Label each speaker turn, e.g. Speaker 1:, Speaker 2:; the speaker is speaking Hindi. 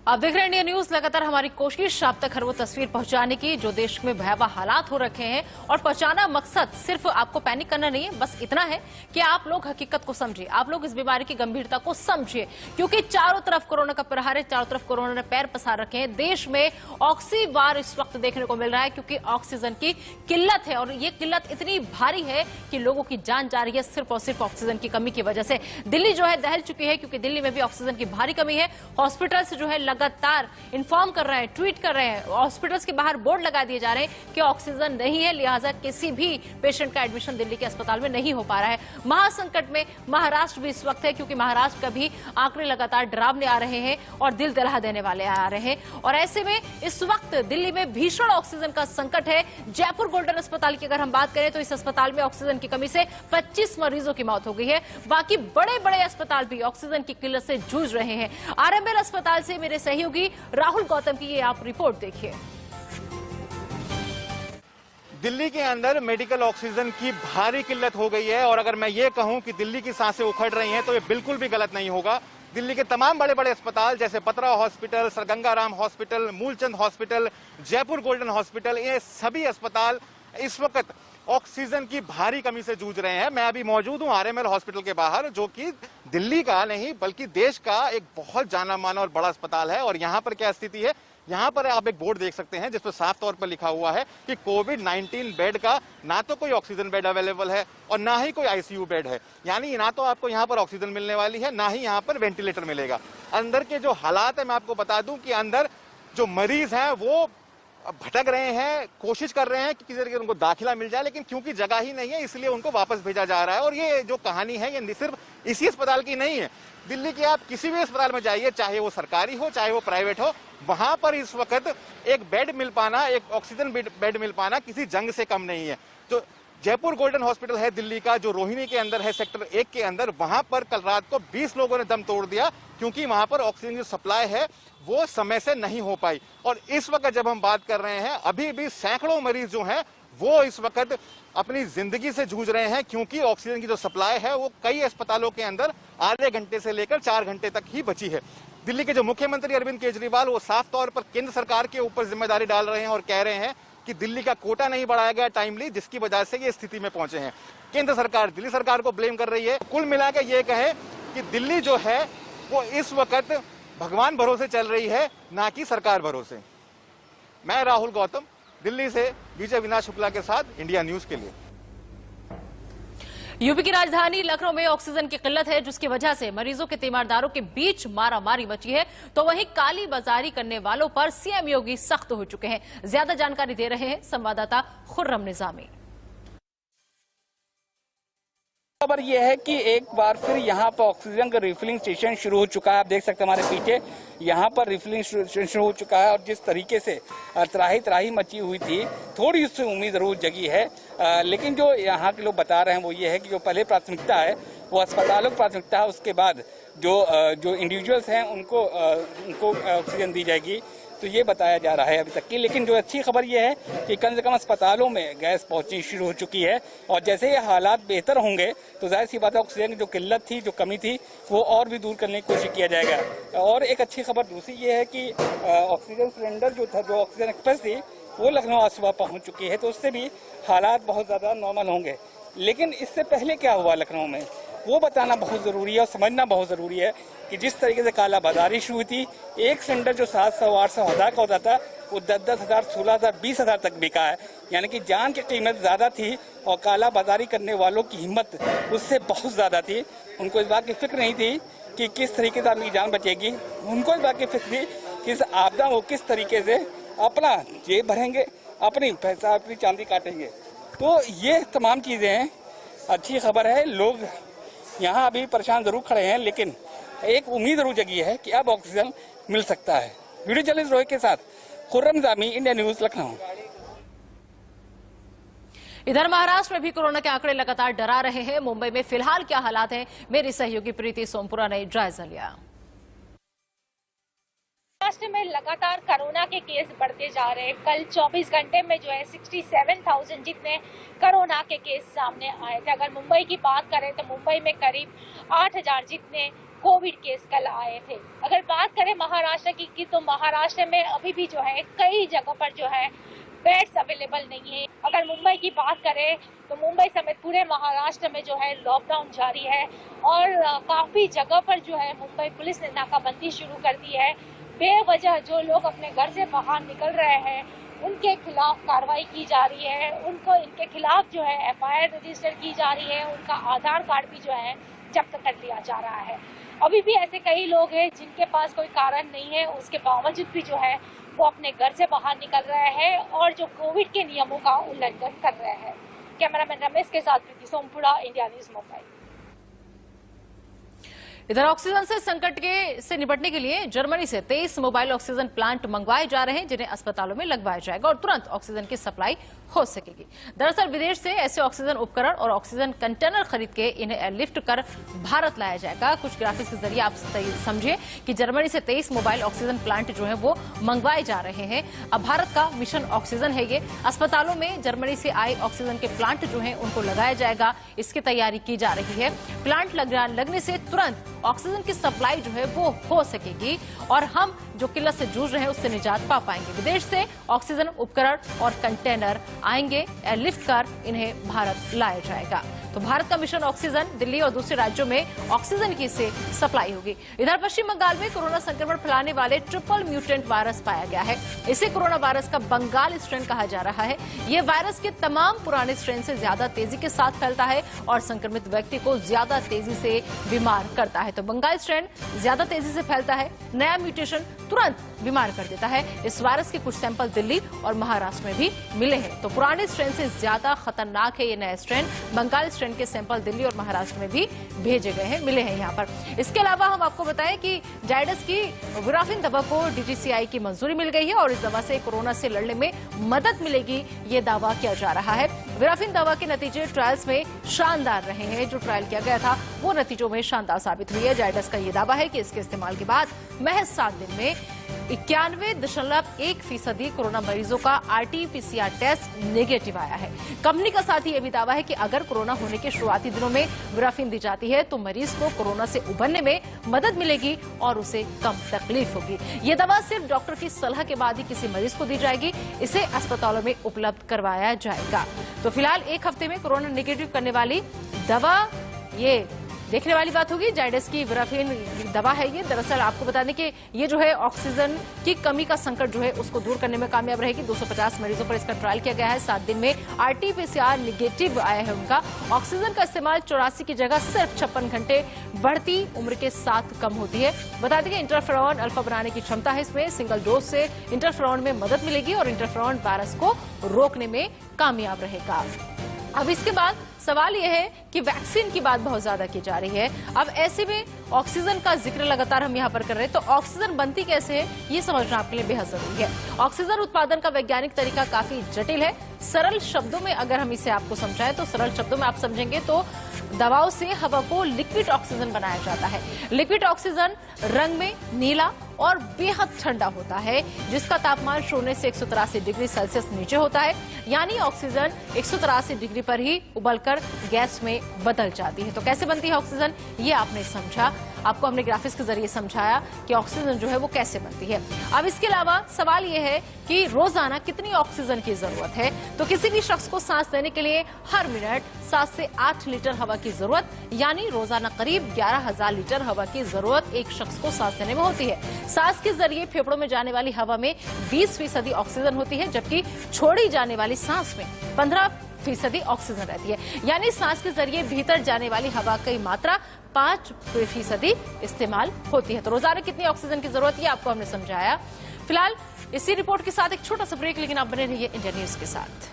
Speaker 1: आप देख रहे हैं इंडिया न्यूज। लगातार हमारी कोशिश आप तक हर वो तस्वीर पहुंचाने की जो देश में भयावह हालात हो रखे हैं, और पहुंचाना मकसद सिर्फ आपको पैनिक करना नहीं है, बस इतना है कि आप लोग हकीकत को समझिए, आप लोग इस बीमारी की गंभीरता को समझिए, क्योंकि चारों तरफ कोरोना का प्रहार है, चारों तरफ कोरोना ने पैर पसार रखे हैं। देश में ऑक्सीवार इस वक्त देखने को मिल रहा है, क्योंकि ऑक्सीजन की किल्लत है, और ये किल्लत इतनी भारी है कि लोगों की जान जा रही है सिर्फ और सिर्फ ऑक्सीजन की कमी की वजह से। दिल्ली जो है दहल चुकी है, क्योंकि दिल्ली में भी ऑक्सीजन की भारी कमी है। हॉस्पिटल से जो है लगातार इन्फॉर्म कर रहे हैं, ट्वीट कर रहे हैं, हॉस्पिटल्स के बाहर बोर्ड लगा दिए जा रहे हैं कि ऑक्सीजन नहीं है, लिहाजा किसी भी पेशेंट का एडमिशन दिल्ली के अस्पताल में नहीं हो पा रहा है। महासंकट में महाराष्ट्र भी इस वक्त है, क्योंकि महाराष्ट्र का भी आंकड़े लगातार डरावने आ रहे हैं और दिल दहला देने वाले आ रहे हैं। और ऐसे में इस वक्त दिल्ली में भीषण ऑक्सीजन का संकट है। जयपुर गोल्डन अस्पताल की अगर हम बात करें तो इस अस्पताल में ऑक्सीजन की कमी से 25 मरीजों की मौत हो गई है। बाकी बड़े बड़े अस्पताल भी ऑक्सीजन की किल्लत से जूझ रहे हैं। आरएमएल अस्पताल से मेरे सहयोगी राहुल गौतम की ये आप रिपोर्ट देखिए।
Speaker 2: दिल्ली के अंदर मेडिकल ऑक्सीजन की भारी किल्लत हो गई है, और अगर मैं ये कहूं कि दिल्ली की सांसें उखड़ रही हैं तो ये बिल्कुल भी गलत नहीं होगा। दिल्ली के तमाम बड़े बड़े अस्पताल जैसे Batra hospital, sir Gangaram hospital, Moolchand hospital, Jaipur golden hospital, ये सभी अस्पताल इस वक्त ऑक्सीजन की भारी कमी से जूझ रहे हैं। मैं अभी मौजूद हूं आरएमएल हॉस्पिटल के बाहर, जो कि दिल्ली का नहीं बल्कि देश का एक बहुत जाना माना और बड़ा अस्पताल है। और यहाँ पर क्या स्थिति है, यहाँ पर आप एक बोर्ड देख सकते हैं जिस पर साफ तौर पर लिखा हुआ है कि कोविड-19 बेड का ना तो कोई ऑक्सीजन बेड अवेलेबल है और ना ही कोई आईसीयू बेड है। यानी ना तो आपको यहाँ पर ऑक्सीजन मिलने वाली है, ना ही यहाँ पर वेंटिलेटर मिलेगा। अंदर के जो हालात है मैं आपको बता दूं कि अंदर जो मरीज हैं वो भटक रहे हैं, कोशिश कर रहे हैं कि किसी तरीके से उनको दाखिला मिल जाए, लेकिन क्योंकि जगह ही नहीं है इसलिए उनको वापस भेजा जा रहा है। और ये जो कहानी है ये सिर्फ इसी अस्पताल की नहीं है। दिल्ली के आप किसी भी अस्पताल में जाइए, चाहे वो सरकारी हो चाहे वो प्राइवेट हो, वहां पर इस वक्त एक बेड मिल पाना, एक ऑक्सीजन बेड मिल पाना किसी जंग से कम नहीं है। तो जयपुर गोल्डन हॉस्पिटल है दिल्ली का, जो रोहिणी के अंदर है, सेक्टर 1 के अंदर, वहां पर कल रात को 20 लोगों ने दम तोड़ दिया, क्योंकि वहां पर ऑक्सीजन की सप्लाई है वो समय से नहीं हो पाई। और इस वक्त जब हम बात कर रहे हैं, अभी भी सैकड़ों मरीज जो हैं वो इस वक्त अपनी जिंदगी से जूझ रहे हैं, क्योंकि ऑक्सीजन की जो सप्लाई है वो कई अस्पतालों के अंदर आधे घंटे से लेकर 4 घंटे तक ही बची है। दिल्ली के जो मुख्यमंत्री अरविंद केजरीवाल वो साफ तौर पर केंद्र सरकार के ऊपर जिम्मेदारी डाल रहे हैं और कह रहे हैं कि दिल्ली का कोटा नहीं बढ़ाया गया टाइमली, जिसकी वजह से ये स्थिति में पहुंचे हैं। केंद्र सरकार दिल्ली सरकार को ब्लेम कर रही है। कुल मिलाकर ये कहे कि दिल्ली जो है वो इस वक्त भगवान भरोसे चल रही है, ना कि सरकार भरोसे। मैं राहुल गौतम, दिल्ली से विजय विनाश शुक्ला के साथ इंडिया न्यूज के लिए।
Speaker 1: यूपी की राजधानी लखनऊ में ऑक्सीजन की किल्लत है, जिसकी वजह से मरीजों के तीमारदारों के बीच मारामारी मची है। तो वहीं काली बाजारी करने वालों पर सीएम योगी सख्त हो चुके हैं। ज्यादा जानकारी दे रहे हैं संवाददाता खुर्रम निजामी।
Speaker 3: खबर यह है कि एक बार फिर यहाँ पर ऑक्सीजन का रिफिलिंग स्टेशन शुरू हो चुका है। आप देख सकते हैं हमारे पीछे यहाँ पर रिफिलिंग स्टेशन शुरू हो चुका है, और जिस तरीके से त्राही त्राही मची हुई थी, थोड़ी उससे उम्मीद जरूर जगी है। लेकिन जो यहाँ के लोग बता रहे हैं वो ये है कि जो पहले प्राथमिकता है वो अस्पतालों की प्राथमिकता है, उसके बाद जो इंडिविजुअल्स हैं उनको ऑक्सीजन दी जाएगी। तो ये बताया जा रहा है अभी तक की। लेकिन जो अच्छी खबर ये है कि कम से कम अस्पतालों में गैस पहुंचनी शुरू हो चुकी है, और जैसे ये हालात बेहतर होंगे तो जाहिर सी बात है ऑक्सीजन की जो किल्लत थी, जो कमी थी, वो और भी दूर करने की कोशिश किया जाएगा। और एक अच्छी खबर दूसरी ये है कि ऑक्सीजन सिलेंडर जो था, जो ऑक्सीजन एक्सप्रेस थी, वो लखनऊ आज सुबह पहुँच चुकी है, तो उससे भी हालात बहुत ज़्यादा नॉर्मल होंगे। लेकिन इससे पहले क्या हुआ लखनऊ में वो बताना बहुत ज़रूरी है और समझना बहुत ज़रूरी है कि जिस तरीके से काला बाजारी शुरू हुई थी, एक सिलेंडर जो 700, 800 हज़ार का होता था वो 10-10 हज़ार, 16 हज़ार, 20 हज़ार तक बिका है। यानी कि जान की कीमत ज़्यादा थी और काला बाजारी करने वालों की हिम्मत उससे बहुत ज़्यादा थी। उनको इस बात की फिक्र नहीं थी कि किस तरीके से आदमी की जान बचेगी, उनको इस बात की फिक्र थी कि इस आपदा वो किस तरीके से अपना जेब भरेंगे, अपनी पैसा, अपनी चांदी काटेंगे। तो ये तमाम चीज़ें हैं। अच्छी खबर है, लोग यहाँ अभी परेशान जरूर खड़े हैं, लेकिन एक उम्मीद जरूर जगी है कि अब ऑक्सीजन मिल सकता है। वीडियो जर्नलिस्ट रोहित के साथ खुर्रम निजामी, इंडिया न्यूज, लखनऊ।
Speaker 1: इधर महाराष्ट्र में भी कोरोना के आंकड़े लगातार डरा रहे हैं। मुंबई में फिलहाल क्या हालात हैं, मेरी सहयोगी प्रीति सोमपुरा ने जायजा लिया।
Speaker 4: महाराष्ट्र में लगातार कोरोना के केस बढ़ते जा रहे हैं। कल 24 घंटे में जो है 67,000 जितने कोरोना के केस सामने आए थे। अगर मुंबई की बात करें तो मुंबई में करीब 8,000 जितने कोविड केस कल आए थे। अगर बात बात करें महाराष्ट्र की तो महाराष्ट्र में अभी भी जो है कई जगह पर जो है बेड्स अवेलेबल नहीं है। अगर मुंबई की बात करें तो मुंबई समेत पूरे महाराष्ट्र में जो है लॉकडाउन जारी है और काफी जगह पर जो है मुंबई पुलिस ने नाकाबंदी शुरू कर दी है। बेवजह जो लोग अपने घर से बाहर निकल रहे हैं उनके खिलाफ कार्रवाई की जा रही है, इनके खिलाफ जो है एफआईआर रजिस्टर की जा रही है, उनका आधार कार्ड भी जो है जब्त कर लिया जा रहा है। अभी भी ऐसे कई लोग हैं जिनके पास कोई कारण नहीं है, उसके बावजूद भी जो है वो अपने घर से बाहर निकल रहे हैं और जो कोविड के नियमों का उल्लंघन कर रहे हैं। कैमरामैन रमेश के साथ प्रीति सोमपुरा, इंडिया न्यूज मुंबई।
Speaker 1: इधर ऑक्सीजन से संकट से निपटने के लिए जर्मनी से 23 मोबाइल ऑक्सीजन प्लांट मंगवाए जा रहे हैं, जिन्हें अस्पतालों में लगवाया जाएगा और तुरंत ऑक्सीजन की सप्लाई हो सकेगी। दरअसल विदेश से ऐसे ऑक्सीजन उपकरण और ऑक्सीजन कंटेनर खरीद के इन्हें एयरलिफ्ट कर भारत लाया जाएगा। कुछ ग्राफिक्स के जरिए आप समझिए कि जर्मनी से 23 मोबाइल ऑक्सीजन प्लांट जो है वो मंगवाए जा रहे हैं। अब भारत का मिशन ऑक्सीजन है ये। अस्पतालों में जर्मनी से आए ऑक्सीजन के प्लांट जो है उनको लगाया जाएगा, इसकी तैयारी की जा रही है। प्लांट लगने से तुरंत ऑक्सीजन की सप्लाई जो है वो हो सकेगी और हम जो किल्लत से जूझ रहे हैं उससे निजात पा पाएंगे। विदेश से ऑक्सीजन उपकरण और कंटेनर आएंगे, एयरलिफ्ट कर इन्हें भारत लाया जाएगा। तो भारत का मिशन ऑक्सीजन दिल्ली और दूसरे राज्यों में ऑक्सीजन की से सप्लाई होगी। इधर पश्चिम बंगाल में कोरोना संक्रमण फैलाने वाले ट्रिपल म्यूटेंट वायरस पाया गया है। इसे कोरोना वायरस का बंगाल स्ट्रेन कहा जा रहा है। ये वायरस के तमाम पुराने स्ट्रेन से ज्यादा तेजी के साथ फैलता है और संक्रमित व्यक्ति को ज्यादा तेजी से बीमार करता है। तो बंगाल स्ट्रेन ज्यादा तेजी से फैलता है, नया म्यूटेशन तुरंत बीमार कर देता है। इस वायरस के कुछ सैंपल दिल्ली और महाराष्ट्र में भी मिले हैं। तो पुराने स्ट्रेन से ज्यादा खतरनाक है ये नया स्ट्रेन। बंगाल स्ट्रेन के सैंपल दिल्ली और महाराष्ट्र में भी भेजे गए हैं, मिले हैं यहाँ पर। इसके अलावा हम आपको बताएं कि जायडस की विराफिन दवा को डीजीसीआई की मंजूरी मिल गई है और इस दवा से कोरोना से लड़ने में मदद मिलेगी, ये दावा किया जा रहा है। विराफिन दवा के नतीजे ट्रायल्स में शानदार रहे हैं। जो ट्रायल किया गया था वो नतीजों में शानदार साबित हुई है। जायडस का ये दावा है कि इसके इस्तेमाल के बाद महज 7 दिन में 91.1% कोरोना मरीजों का आरटी-पीसीआर टेस्ट नेगेटिव आया है। कंपनी का साथ ही यह भी दावा है कि अगर कोरोना होने के शुरुआती दिनों में विराफिन दी जाती है तो मरीज को कोरोना से उबरने में मदद मिलेगी और उसे कम तकलीफ होगी। ये दवा सिर्फ डॉक्टर की सलाह के बाद ही किसी मरीज को दी जाएगी। इसे अस्पतालों में उपलब्ध करवाया जाएगा। तो फिलहाल 1 हफ्ते में कोरोना नेगेटिव करने वाली दवा ये देखने वाली बात होगी। जायडस की विराफिन दवा है ये। दरअसल आपको बता दें कि ये जो है ऑक्सीजन की कमी का संकट जो है उसको दूर करने में कामयाब रहेगी। 250 मरीजों पर इसका ट्रायल किया गया है। 7 दिन में आरटी-पीसीआर नेगेटिव आया है उनका। ऑक्सीजन का इस्तेमाल 84 की जगह सिर्फ 56 घंटे बढ़ती उम्र के साथ कम होती है। बता दें कि इंटरफेरॉन अल्फा बनाने की क्षमता है इसमें। सिंगल डोज से इंटरफेरॉन में मदद मिलेगी और इंटरफेरॉन वायरस को रोकने में कामयाब रहेगा। अब इसके बाद सवाल यह है कि वैक्सीन की बात बहुत ज्यादा की जा रही है। अब ऐसे में ऑक्सीजन का जिक्र लगातार हम यहाँ पर कर रहे हैं, तो ऑक्सीजन बनती कैसे है ये समझना आपके लिए बेहद जरूरी है। ऑक्सीजन उत्पादन का वैज्ञानिक तरीका काफी जटिल है। सरल शब्दों में अगर हम इसे आपको समझाएं तो सरल शब्दों में आप समझेंगे तो दवाओं से हवा को लिक्विड ऑक्सीजन बनाया जाता है। लिक्विड ऑक्सीजन रंग में नीला और बेहद ठंडा होता है, जिसका तापमान 0 से 183 डिग्री सेल्सियस नीचे होता है। यानी ऑक्सीजन 183 डिग्री पर ही उबलकर गैस में बदल जाती है। तो कैसे बनती है ऑक्सीजन ये आपने समझा। आपको हमने ग्राफिक्स के जरिए समझाया कि ऑक्सीजन जो है वो कैसे बनती है। अब इसके अलावा सवाल ये है कि रोजाना कितनी ऑक्सीजन की जरूरत है। तो किसी भी शख्स को सांस लेने के लिए हर मिनट 7 से 8 लीटर हवा की जरूरत, यानी रोजाना करीब 11,000 लीटर हवा की जरूरत एक शख्स को सांस लेने में होती है। सांस के जरिए फेफड़ों में जाने वाली हवा में 20% ऑक्सीजन होती है, जबकि छोड़ी जाने वाली सांस में 15% ऑक्सीजन रहती है। यानी सांस के जरिए भीतर जाने वाली हवा की मात्रा 5% इस्तेमाल होती है। तो रोजाना कितनी ऑक्सीजन की जरूरत है आपको हमने समझाया। फिलहाल इसी रिपोर्ट के साथ एक छोटा सा ब्रेक, लेकिन आप बने रहिए इंडिया न्यूज के साथ।